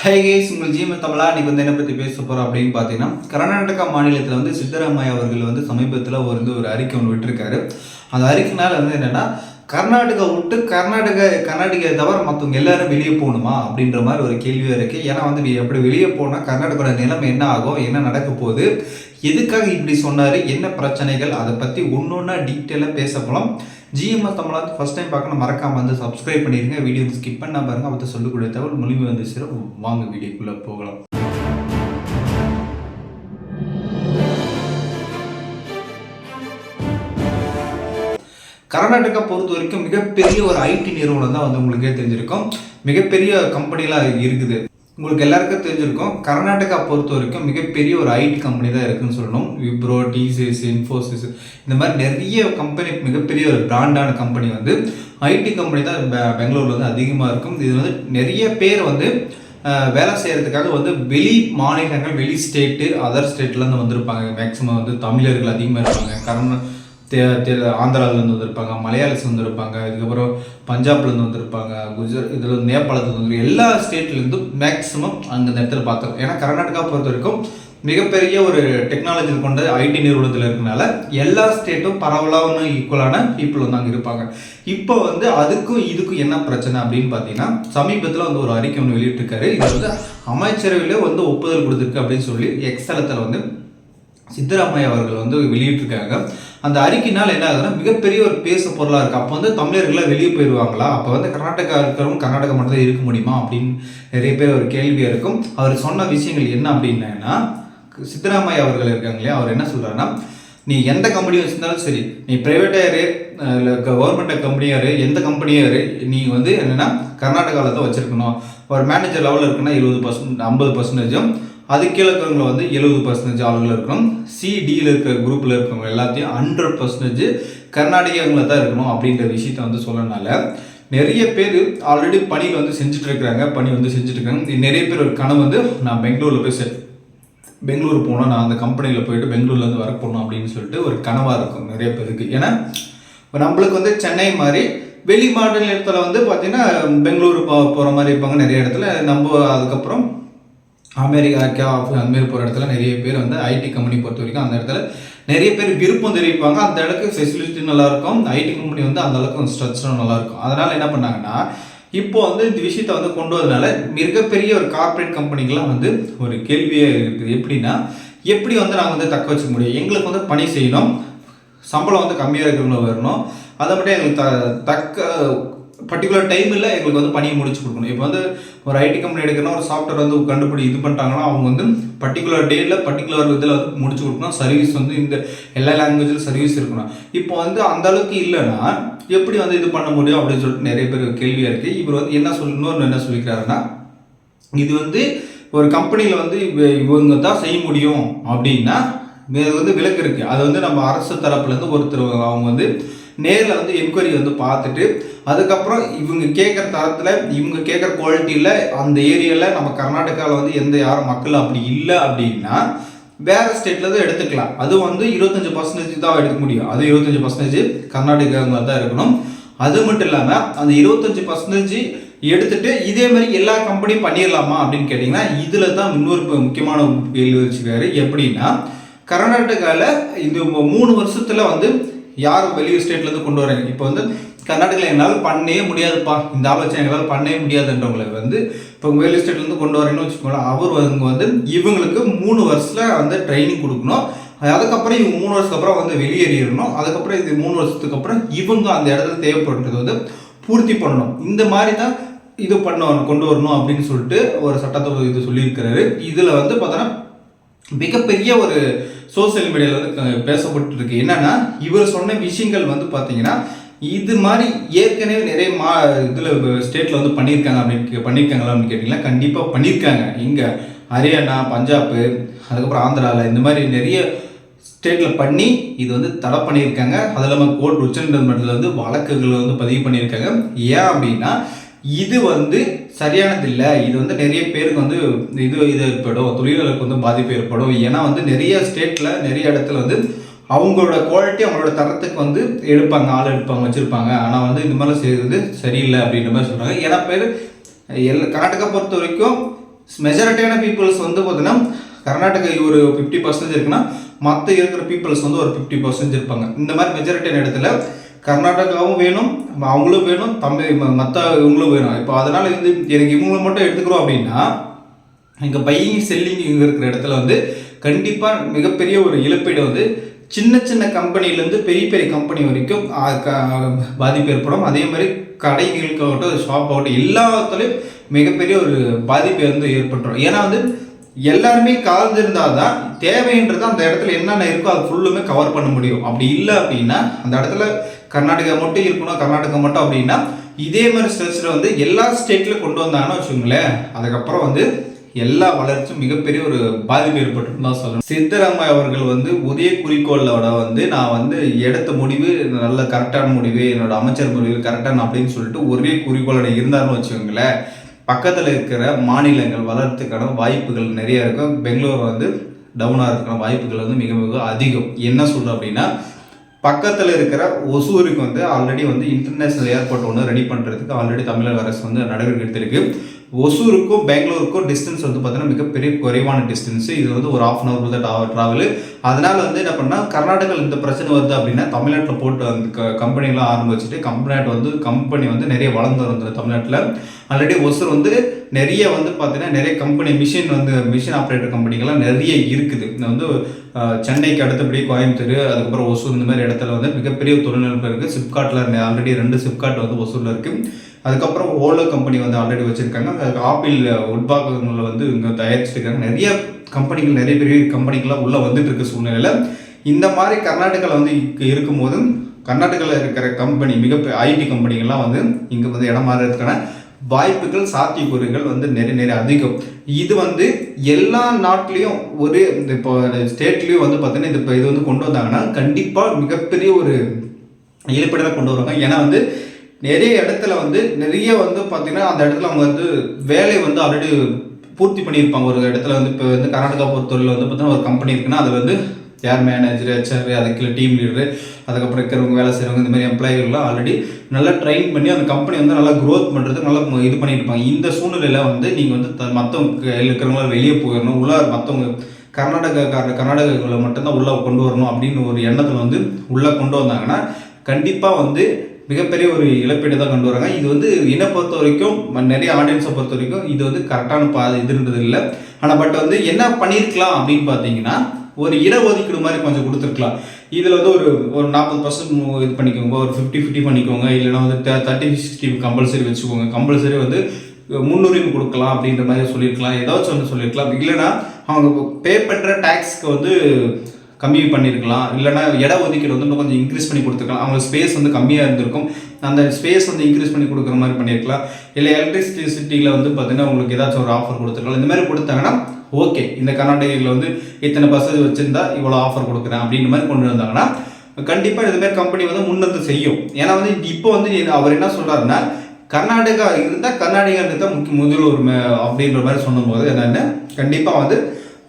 Hi guys, உங்கள் GM தமிழா இன்னைக்கு என்ன பற்றி பேச போகிறோம் அப்படின்னு பார்த்தீங்கன்னா, கர்நாடகா மாநிலத்தில் சித்தராமையா அவர்கள் சமீபத்தில் ஒரு அறிக்கை ஒன்று விட்டுருக்காரு. அந்த அறிக்கைனால என்னென்னா, கர்நாடகா விட்டு கர்நாடகா தவிர மற்றவங்க எல்லாரும் வெளியே போகணுமா அப்படின்ற மாதிரி ஒரு கேள்வியாக இருக்குது. ஏன்னா எப்படி வெளியே போனால் கர்நாடகோட நிலைமை என்ன ஆகும், என்ன நடக்க போகுது, எதுக்காக இப்படி சொன்னார், என்ன பிரச்சனைகள், அதை பற்றி ஒன்றா டீட்டெயிலாக பேச போகலாம். ஜிஎம்எஸ் தமிழா ஃபஸ்ட் டைம் பார்க்கணும், மறக்காமல் சப்ஸ்கிரைப் பண்ணிடுங்க. வீடியோ ஸ்கிப் பண்ண பாருங்கள், அவற்றை சொல்லக்கூடிய தகவல் முழுமை சேரும். வாங்க வீடியோக்குள்ளே போகலாம். கர்நாடகா பொறுத்த வரைக்கும் மிகப்பெரிய ஒரு ஐடி நிறுவனம் தான் உங்களுக்கே தெரிஞ்சிருக்கும். மிகப்பெரிய கம்பெனிலாம் இருக்குது. உங்களுக்கு எல்லாருக்கும் தெரிஞ்சிருக்கும், கர்நாடகா பொறுத்த வரைக்கும் மிகப்பெரிய ஒரு ஐடி கம்பெனி தான் இருக்குன்னு சொல்லணும். விப்ரோ, டிசிஎஸ், இன்ஃபோசிஸ், இந்த மாதிரி நிறைய கம்பெனி, மிகப்பெரிய ஒரு பிராண்டான கம்பெனி ஐடி கம்பெனி தான் பெங்களூரில் அதிகமாக இருக்கும். இது நிறைய பேர் வேலை செய்கிறதுக்காக வெளி மாநிலங்கள், வெளி ஸ்டேட்டு, அதர் ஸ்டேட்லேருந்து வந்திருப்பாங்க. மேக்ஸிமம் தமிழர்கள் அதிகமாக இருப்பாங்க. ஆந்திராவிலேருந்து வந்திருப்பாங்க, மலையாளஸ் வந்திருப்பாங்க, இதுக்கப்புறம் பஞ்சாப்லேருந்து வந்திருப்பாங்க, இதில் நேபாளத்துலேருந்து வந்து எல்லா ஸ்டேட்லேருந்தும் மேக்ஸிமம் அங்கே இந்த இடத்துல பார்த்தோம். ஏன்னா கர்நாடகா பொறுத்த வரைக்கும் மிகப்பெரிய ஒரு டெக்னாலஜி கொண்ட ஐடி நிறுவனத்தில் இருக்கனால எல்லா ஸ்டேட்டும் பரவலான ஈக்குவலான பீப்புள் அங்கே இருப்பாங்க. இப்போ அதுக்கும் இதுக்கும் என்ன பிரச்சனை அப்படின்னு பார்த்தீங்கன்னா, சமீபத்தில் ஒரு அறிக்கை ஒன்று வெளியிட்டிருக்காரு. இது அமைச்சரவையில் ஒப்புதல் கொடுத்துருக்கு அப்படின்னு சொல்லி எக்ஸலத்தில் சித்தராமையா அவர்கள் வெளியிட்டிருக்காங்க. அந்த அறிக்கையினால் என்ன ஆகுதுன்னா, மிகப்பெரிய ஒரு பேச பொருளாக இருக்குது. அப்போ தமிழர்கள்லாம் வெளியே போயிடுவாங்களா, அப்போ கர்நாடகா இருக்கிறவங்க கர்நாடகா மட்டும் தான் இருக்க முடியுமா அப்படின்னு நிறைய பேர் ஒரு கேள்வியாக இருக்கும். அவர் சொன்ன விஷயங்கள் என்ன அப்படின்னா, சித்தராமையா அவர்கள் இருக்காங்க இல்லையா, அவர் என்ன சொல்கிறாருன்னா, நீ எந்த கம்பெனி வச்சுருந்தாலும் சரி, நீ ப்ரைவேட்டாக இல்லை கவர்மெண்ட் கம்பெனியாரு, எந்த கம்பெனியாரு, நீ என்னென்னா கர்நாடகாவில் தான் வச்சுருக்கணும். ஒரு மேனேஜர் லெவலில் இருக்குன்னா 70%, 50%, அது கீழே இருக்கிறவங்க 70% ஆளுகள் இருக்கணும். சிடியில் இருக்கிற குரூப்பில் இருக்கிறவங்க எல்லாத்தையும் 100% கர்நாடகாவில் தான் இருக்கணும் அப்படின்ற விஷயத்தை சொல்லனால நிறைய பேர் ஆல்ரெடி பணியில் செஞ்சுட்டு இருக்கிறாங்க. செஞ்சுட்டு இருக்காங்க. நிறைய பேர் ஒரு கனவு நான் பெங்களூரில் போய் பெங்களூர் போனால் நான் அந்த கம்பெனியில் போயிட்டு பெங்களூர்லேருந்து வர போகணும் அப்படின்னு சொல்லிட்டு ஒரு கனவாக இருக்கும் நிறைய பேருக்கு. ஏன்னா நம்மளுக்கு சென்னை மாதிரி வெளி மாநிலத்தில் பார்த்தீங்கன்னா பெங்களூர் போகிற மாதிரி இருப்பாங்க நிறைய இடத்துல. நம்ம அதுக்கப்புறம் அமெரிக்கா அதுமாரி போகிற இடத்துல நிறைய பேர் ஐடி கம்பெனி பொறுத்த வரைக்கும் அந்த இடத்துல நிறைய பேர் விருப்பம் தெரிவிப்பாங்க. அந்த இடத்துக்கு ஃபெசிலிட்டி நல்லாயிருக்கும். ஐடி கம்பெனி அந்த அளவுக்கு ஸ்ட்ரக்சரும் நல்லாயிருக்கும். அதனால் என்ன பண்ணாங்கன்னா, இப்போ இந்த விஷயத்தை கொண்டு வரதுனால மிகப்பெரிய ஒரு கார்பரேட் கம்பெனிக்கெலாம் ஒரு கேள்வியே இருக்குது. எப்படின்னா, எப்படி நாங்கள் தக்க வச்சுக்க முடியும், எங்களுக்கு பணி செய்யணும், சம்பளம் கம்மியாக இருக்கிறவங்க வரணும், அதை மட்டும் எங்களுக்கு தக்க பர்டிகுலர் டைமில் எங்களுக்கு பணியை முடிச்சு கொடுக்கணும். இப்போ ஒரு ஐடி கம்பெனி எடுக்கணும், ஒரு சாஃப்ட்வேர் கண்டுபிடி இது பண்ணிட்டாங்கன்னா அவங்க பர்டிகுலர் டேயில் பர்டிகுலர் இதில் முடிச்சு கொடுக்கணும். சர்வீஸ் இந்த எல்லா லாங்குவேஜில் சர்வீஸ் இருக்கணும். இப்போ அந்த அளவுக்கு இல்லைன்னா எப்படி இது பண்ண முடியும் அப்படின்னு சொல்லிட்டு நிறைய பேர் கேள்வியாக இருக்குது. இவர் என்ன சொல்லிக்கிறாருன்னா, இது ஒரு கம்பெனியில் இவங்க தான் செய்ய முடியும் அப்படின்னா விலக்கு இருக்குது. அது நம்ம அரசு தரப்புலேருந்து ஒருத்தர் அவங்க நேரில் என்கொயரி பார்த்துட்டு அதுக்கப்புறம் இவங்க கேட்குற தரத்தில், இவங்க கேட்குற குவாலிட்டியில் அந்த ஏரியாவில் நம்ம கர்நாடகாவில் எந்த யாரும் மக்கள் அப்படி இல்லை அப்படின்னா வேறு ஸ்டேட்டில் தான் எடுத்துக்கலாம். அது 25% தான் எடுக்க முடியும். அது 25% கர்நாடகாவில் தான் இருக்கணும். அது மட்டும் இல்லாமல் அந்த 25% எடுத்துட்டு இதே மாதிரி எல்லா கம்பெனியும் பண்ணிடலாமா அப்படின்னு கேட்டிங்கன்னா, இதில் தான் இன்னொரு முக்கியமான கேள்வி வச்சுக்காரு. எப்படின்னா, கர்நாடகாவில் இந்த 3 வருஷத்தில் யாரும் வெளியூர் ஸ்டேட்லேருந்து கொண்டு வராங்க. இப்போ கர்நாடகாவில் என்னால் பண்ணவே முடியாதுப்பா, இந்த ஆலோசனை எங்களால் பண்ணவே முடியாதுன்றவங்களை இப்போ வெளியூர் ஸ்டேட்லேருந்து கொண்டு வரேன்னு வச்சுக்கோங்களேன். அவர் இவங்களுக்கு 3 வருஷத்தில் ட்ரைனிங் கொடுக்கணும். அதுக்கப்புறம் இவங்க 3 வருஷத்துக்கு அப்புறம் வெளியேறிடணும். அதுக்கப்புறம் இது 3 வருஷத்துக்கு அப்புறம் இவங்க அந்த இடத்துல தேவைப்படுறது பூர்த்தி பண்ணணும். இந்த மாதிரி தான் இது கொண்டு வரணும் அப்படின்னு சொல்லிட்டு ஒரு சட்டத்தை இது சொல்லியிருக்கிறாரு. இதில் பார்த்தோன்னா மிகப்பெரிய ஒரு சோசியல் மீடியாவில் பேசப்பட்டு இருக்கு. என்னன்னா, இவர் சொன்ன விஷயங்கள் பார்த்தீங்கன்னா, இது மாதிரி ஏற்கனவே நிறைய இதில் ஸ்டேட்டில் பண்ணியிருக்காங்களா அப்படின்னு கேட்டிங்கன்னா, கண்டிப்பாக பண்ணியிருக்காங்க. இங்கே ஹரியானா, பஞ்சாப்பு, அதுக்கப்புறம் ஆந்திராவில் இந்த மாதிரி நிறைய ஸ்டேட்டில் பண்ணி இது தடை பண்ணியிருக்காங்க. அது இல்லாமல் கோர்ட் உச்சநீதிமன்றத்தில் வழக்குகள் பதிவு பண்ணியிருக்காங்க. ஏன் அப்படின்னா, இது சரியானது இல்லை. இது நிறைய பேருக்கு இது ஏற்படும், தொழிலாளர்களுக்கு பாதிப்பு ஏற்படும். ஏன்னா நிறைய ஸ்டேட்டில் நிறைய இடத்துல அவங்களோட குவாலிட்டி, அவங்களோட தரத்துக்கு எடுப்பாங்க, ஆள் எடுப்பாங்க, வச்சுருப்பாங்க. ஆனால் இந்த மாதிரி செய்கிறது சரியில்லை அப்படின்ற மாதிரி சொல்கிறாங்க. ஏன்னா பேர் கர்நாடகா பொறுத்த வரைக்கும் மெஜாரிட்டியான பீப்புள்ஸ் வந்து பார்த்தீங்கன்னா கர்நாடகா ஒரு 50% இருக்குன்னா மற்ற இருக்கிற பீப்புள்ஸ் வந்து ஒரு 50% இருப்பாங்க. இந்த மாதிரி மெஜாரிட்டியான இடத்துல கர்நாடகாவும் வேணும், அவங்களும் வேணும், மற்ற இவங்களும் வேணும். இப்போ அதனால் வந்து எனக்கு இவங்களை மட்டும் எடுத்துக்கிறோம் அப்படின்னா இங்கே பையிங் செல்லிங் இங்கே இருக்கிற இடத்துல வந்து கண்டிப்பாக மிகப்பெரிய ஒரு இழப்பீடு வந்து சின்ன சின்ன கம்பெனிலேருந்து பெரிய பெரிய கம்பெனி வரைக்கும் பாதிப்பு ஏற்படும். அதே மாதிரி கடைகளுக்காகட்டும், ஷாப் ஆகட்டும், எல்லாத்துலேயும் மிகப்பெரிய ஒரு பாதிப்பு வந்து ஏற்பட்டுரும். ஏன்னா வந்து எல்லாருமே கலந்துருந்தால் தான் தேவைன்றது அந்த இடத்துல என்னென்ன இருக்கோ அது ஃபுல்லுமே கவர் பண்ண முடியும். அப்படி இல்லை அப்படின்னா அந்த இடத்துல கர்நாடகா மட்டும் இருக்கணும், கர்நாடகா மட்டும் அப்படின்னா இதே மாதிரி ஸ்ட்ரெச்சில் வந்து எல்லா ஸ்டேட்லையும் கொண்டு வந்தாங்கன்னு வச்சுக்கோங்களேன், அதுக்கப்புறம் வந்து எல்லா வளர்ச்சியும் மிகப்பெரிய ஒரு பாதிப்பு ஏற்பட்டு தான் சொல்லணும். சித்தராமையா அவர்கள் வந்து உதய குறிக்கோளோட வந்து நான் வந்து எடுத்த முடிவு நல்ல கரெக்டான முடிவு, என்னோட அமைச்சர் முடிவு கரெக்டான அப்படின்னு சொல்லிட்டு ஒரே குறிக்கோளோட இருந்தாருன்னு வச்சுக்கோங்களேன், பக்கத்தில் இருக்கிற மாநிலங்கள் வளர்றதுக்கான வாய்ப்புகள் நிறைய இருக்கும். பெங்களூர் வந்து டவுன் ஆகிறதுக்கான வாய்ப்புகள் வந்து மிக மிக அதிகம். என்ன சொல்கிறேன் அப்படின்னா பக்கத்தில் இருக்கிற ஒசூருக்கு வந்து ஆல்ரெடி வந்து இன்டர்நேஷ்னல் ஏர்போர்ட் ஒன்று ரெடி பண்ணுறதுக்கு ஆல்ரெடி தமிழக அரசு வந்து நடவடிக்கை எடுத்திருக்கு. ஒசூருக்கும் பெங்களூருக்கும் டிஸ்டன்ஸ் வந்து பார்த்தீங்கன்னா மிகப்பெரிய குறைவான டிஸ்டன்ஸு. இது வந்து ஒரு 1/2 hour தான் ட்ராவலு. அதனால் வந்து என்ன பண்ணால் கர்நாடகாவில் இந்த பிரச்சனை வருது அப்படின்னா தமிழ்நாட்டில் போட்டு அந்த கம்பெனிலாம் ஆரம்பிச்சுட்டு கம்பெனி வந்து நிறைய வளர்ந்து வந்துடும். தமிழ்நாட்டில் ஆல்ரெடி ஒசூர் வந்து நிறைய வந்து பார்த்தீங்கன்னா நிறைய கம்பெனி மிஷின் ஆப்ரேட்டர் கம்பெனிகள்லாம் நிறைய இருக்குது. இந்த வந்து சென்னைக்கு அடுத்தபடி கோயம்புத்தூர், அதுக்கப்புறம் ஒசூர், இந்த மாதிரி இடத்துல வந்து மிகப்பெரிய தொழில்நுட்பம் இருக்குது. சிப்காட்டில் ஆல்ரெடி 2 சிப்காட் வந்து ஒசூரில் இருக்குது. அதுக்கப்புறம் ஓலோ கம்பெனி வந்து ஆல்ரெடி வச்சுருக்காங்க. ஆப்பிள் உட்பாகங்களில் வந்து இங்கே தயாரிச்சுருக்காங்க. நிறைய கம்பெனிகள், நிறைய பெரிய கம்பெனிகள்லாம் உள்ளே வந்துட்டு இருக்க சூழ்நிலையில் இந்த மாதிரி கர்நாடகாவில் வந்து இருக்கும்போது கர்நாடகாவில் இருக்கிற கம்பெனி ஐடி கம்பெனிகள்லாம் வந்து இங்கே வந்து இடம் மாறுறதுக்கான வாய்ப்புகள், சாத்தியக்கூறுகள் வந்து நிறைய அதிகம். இது வந்து எல்லா நாட்டிலையும் ஒரு இப்போ ஸ்டேட்லேயும் வந்து பார்த்தீங்கன்னா இது வந்து கொண்டு வந்தாங்கன்னா கண்டிப்பாக மிகப்பெரிய ஒரு இழப்பீடு தான் கொண்டு வருவாங்க. ஏன்னா வந்து நிறைய இடத்துல வந்து நிறைய வந்து பார்த்தீங்கன்னா அந்த இடத்துல அவங்க வந்து வேலையை வந்து ஆல்ரெடி பூர்த்தி பண்ணியிருப்பாங்க. ஒரு இடத்துல வந்து இப்போ வந்து கர்நாடகா பொறுத்தவரையில் வந்து பார்த்தீங்கன்னா ஒரு கம்பெனி இருக்குன்னா அது வந்து யார் மேனேஜர், ஹெச்ஆர், அதுக்கு டீம் லீடரு, அதுக்கப்புறம் இருக்கிறவங்க வேலை செய்கிறவங்க, இந்த மாதிரி எம்ப்ளாயிகள்லாம் ஆல்ரெடி நல்லா ட்ரெயின் பண்ணி அந்த கம்பெனி வந்து நல்லா க்ரோத் பண்ணுறதுக்கு நல்லா இது பண்ணியிருப்பாங்க. இந்த சூழ்நிலையில் வந்து நீங்கள் வந்து மற்றவங்க இருக்கிறவங்களாம் வெளியே போயிடணும், மற்றவங்க கர்நாடகாவில் மட்டும்தான் உள்ளே கொண்டு வரணும் அப்படின்னு ஒரு எண்ணத்தில் வந்து உள்ளே கொண்டு வந்தாங்கன்னா கண்டிப்பாக வந்து மிகப்பெரிய ஒரு இழப்பீடு தான் கொண்டு வராங்க. இது வந்து என்னை பொறுத்த வரைக்கும், நிறைய ஆடியன்ஸை பொறுத்த வரைக்கும் இது வந்து கரெக்டான இதுன்றது இல்லை. ஆனால் பட் வந்து என்ன பண்ணியிருக்கலாம் அப்படின்னு பார்த்தீங்கன்னா ஒரு இடஒதுக்கீடு மாதிரி கொஞ்சம் கொடுத்துருக்கலாம். இதில் வந்து ஒரு 40% இது பண்ணிக்கோங்க, ஒரு 50-50 பண்ணிக்கோங்க, இல்லைன்னா வந்து 30-60 கம்பல்சரி வச்சுக்கோங்க. கம்பல்சரி வந்து முன்னுரிமை கொடுக்கலாம் அப்படின்ற மாதிரி சொல்லியிருக்கலாம், ஏதாச்சும் ஒன்று சொல்லியிருக்கலாம். இல்லைன்னா அவங்க பே பண்ணுற டேக்ஸ்க்கு வந்து கம்மி பண்ணியிருக்கலாம், இல்லைனா இட ஒதுக்கீடு வந்து இன்னும் கொஞ்சம் இன்க்ரீஸ் பண்ணி கொடுத்துருக்கலாம். அவங்களுக்கு ஸ்பேஸ் வந்து கம்மியாக இருந்திருக்கும், அந்த ஸ்பேஸ் வந்து இன்க்ரீஸ் பண்ணி கொடுக்குற மாதிரி பண்ணியிருக்கலாம். இல்லை எலக்ட்ரிசிட்டியில் வந்து பார்த்தீங்கன்னா உங்களுக்கு ஏதாச்சும் ஒரு ஆஃபர் கொடுத்துருக்கலாம். இந்த மாதிரி கொடுத்தாங்கன்னா ஓகே, இந்த கர்நாடகாவில் வந்து இத்தனை பர்சன்டேஜ் வச்சுருந்தா இவ்வளோ ஆஃபர் கொடுக்குறேன் அப்படின்ற மாதிரி கொண்டு வந்தாங்கன்னா கண்டிப்பாக இதுமாதிரி கம்பெனி வந்து முன்னெடுத்து செய்யும். ஏன்னா வந்து இப்போ வந்து அவர் என்ன சொல்கிறாருன்னா கர்நாடகா இருந்தால் கர்நாடகா தான் முதல் ஒரு அப்படின்ற மாதிரி சொல்லும்போது என்னென்ன கண்டிப்பாக வந்து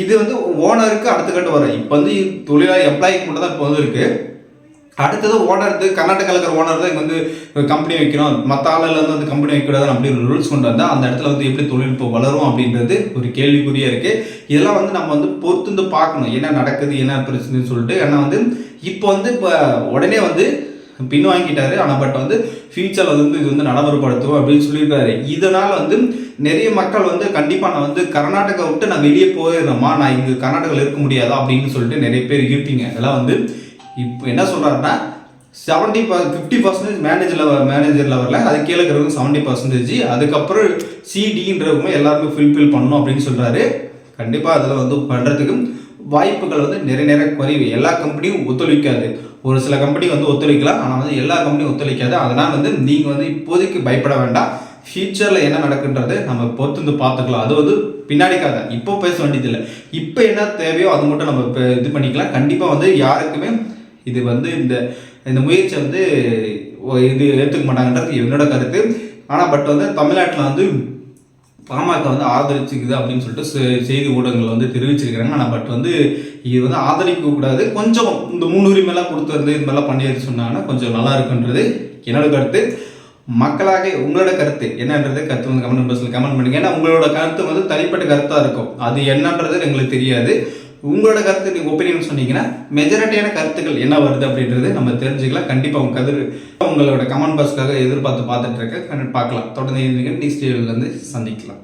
இது வந்து ஓனருக்கு அடுத்த கட்டு வரும். இப்போ வந்து தொழிலாளி எம்ப்ளாய்க்கு மட்டும் தான் இப்போ வந்து இருக்குது. அடுத்தது ஓனர், கர்நாடகாவில் இருக்கிற ஓனர் தான் இங்கே வந்து கம்பெனி வைக்கணும், மற்ற ஆளில் வந்து கம்பெனி வைக்கக்கூடாது அப்படின்னு ரூல்ஸ் கொண்டு வந்தால் அந்த இடத்துல வந்து எப்படி தொழில்நுட்பம் வளரும் அப்படின்றது ஒரு கேள்விக்குறியாக இருக்குது. இதெல்லாம் வந்து நம்ம வந்து பொறுத்து பார்க்கணும் என்ன நடக்குது, என்ன பிரச்சனைன்னு சொல்லிட்டு. ஏன்னா வந்து இப்போ வந்து உடனே வந்து பின்வாங்கிட்டாரு. ஆனால் பட் வந்து ஃபியூச்சரில் வந்து இது வந்து நடைமுறைப்படுத்துவோம் அப்படின்னு சொல்லியிருக்காரு. இதனால் வந்து நிறைய மக்கள் வந்து கண்டிப்பாக நான் வந்து கர்நாடகா விட்டு நான் வெளியே போயிடுறேம்மா, நான் இங்கே கர்நாடகாவில் இருக்க முடியாதா அப்படின்னு சொல்லிட்டு நிறைய பேர் இருப்பீங்க. அதெல்லாம் வந்து இப்போ என்ன சொல்கிறாருன்னா 50% மேனேஜர் லெவலில் அது கீழே இருக்கிறவங்க 70%, அதுக்கப்புறம் சிடின்றவங்க எல்லாருமே ஃபில்ஃபில் பண்ணணும் அப்படின்னு சொல்கிறாரு. கண்டிப்பாக அதில் வந்து பண்ணுறதுக்கு வாய்ப்புகள் வந்து நிறைய குறைவு. எல்லா கம்பெனியும் ஒத்துழைக்காது, ஒரு சில கம்பெனி வந்து ஒத்துழைக்கலாம், ஆனால் வந்து எல்லா கம்பெனியும் ஒத்துழைக்காது. அதனால் வந்து நீங்கள் வந்து இப்போதைக்கு பயப்பட வேண்டாம். ஃபியூச்சரில் என்ன நடக்குன்றது நம்ம பொறுத்து வந்து பார்த்துக்கலாம். அது வந்து பின்னாடிக்காக இப்போ பேச வேண்டியதில்லை. இப்போ என்ன தேவையோ அது மட்டும் நம்ம இப்போ இது பண்ணிக்கலாம். கண்டிப்பாக வந்து யாருக்குமே இது வந்து இந்த முயற்சி வந்து இது ஏற்றுக்க மாட்டாங்கன்றது என்னோட கருத்து. ஆனால் பட் வந்து தமிழ்நாட்டில் வந்து பாமக வந்து ஆதரிச்சுக்குது அப்படின்னு சொல்லிட்டு செய்தி ஊடகங்கள் வந்து தெரிவிச்சிருக்கிறாங்க. ஆனால் பட் வந்து இது வந்து ஆதரிக்கக்கூடாது, கொஞ்சம் இந்த முன்னுரிமையெல்லாம் கொடுத்துருந்து இது மாதிரிலாம் பண்ணி சொன்னாங்கன்னா கொஞ்சம் நல்லா இருக்குன்றது என்னோட கருத்து. மக்களாக உங்களோட கருத்து என்னன்றது கருத்து வந்து கமெண்ட் பாக்ஸில் கமெண்ட் பண்ணுங்க. ஏன்னா உங்களோட கருத்து வந்து தனிப்பட்ட கருத்தாக இருக்கும், அது என்னன்றது எங்களுக்கு தெரியாது. உங்களோட கருத்து நீங்கள் ஒப்பீனியன் சொன்னீங்கன்னா மெஜாரிட்டியான கருத்துக்கள் என்ன வருது அப்படின்றது நம்ம தெரிஞ்சுக்கலாம். கண்டிப்பாக உங்களோட கமெண்ட் பாக்ஸ்க்காக எதிர்பார்த்துட்டு இருக்கேன். பார்க்கலாம். தொடர்ந்து நெக்ஸ்ட் வீடியோலேருந்து சந்திக்கலாம்.